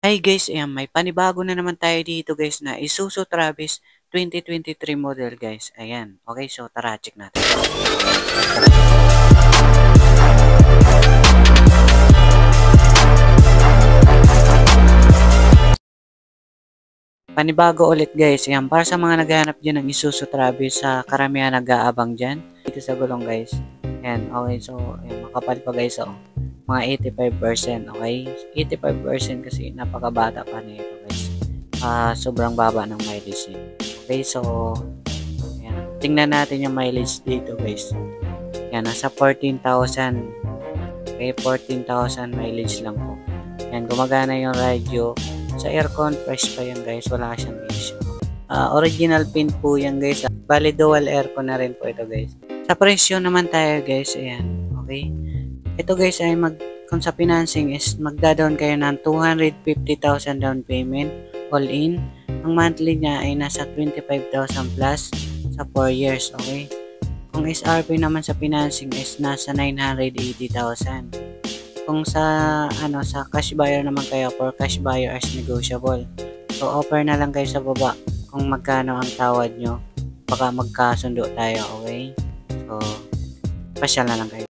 Hi guys, ayan, may panibago na naman tayo dito guys na Isuzu Travis 2023 model guys. Ayan, okay, so tara, check natin. Panibago ulit guys, ayan, para sa mga naghahanap dyan ng Isuzu Travis sa karamihan nag-aabang dyan. Dito sa gulong guys. Ayan, okay, so ayan, makapal pa guys, oh. Mga 85%, okay? 85% kasi napakabata pa nito guys. Sobrang baba ng mileage niya. Okay, so ayan, tingnan natin yung mileage dito guys. Yan, nasa 14,000. Okay, 14,000 mileage lang po. Yan, gumagana yung radio. Sa aircon, fresh pa yan guys. Wala siyang issue. Original pin po yan guys. Bali, dual aircon na rin po ito guys. Sa presyo naman tayo guys. Ayan, okay. Ito guys ay kung sa financing is magda-down kayo ng 250,000 down payment all in. Ang monthly niya ay nasa 25,000 plus sa 4 years, okay? Kung SRP naman sa financing is nasa 980,000. Kung sa sa cash buyer naman kayo, for cash buyer as negotiable. So offer na lang kayo sa baba kung magkano ang tawad nyo. Baka magkasundo tayo, okay? So pasyal na lang kayo.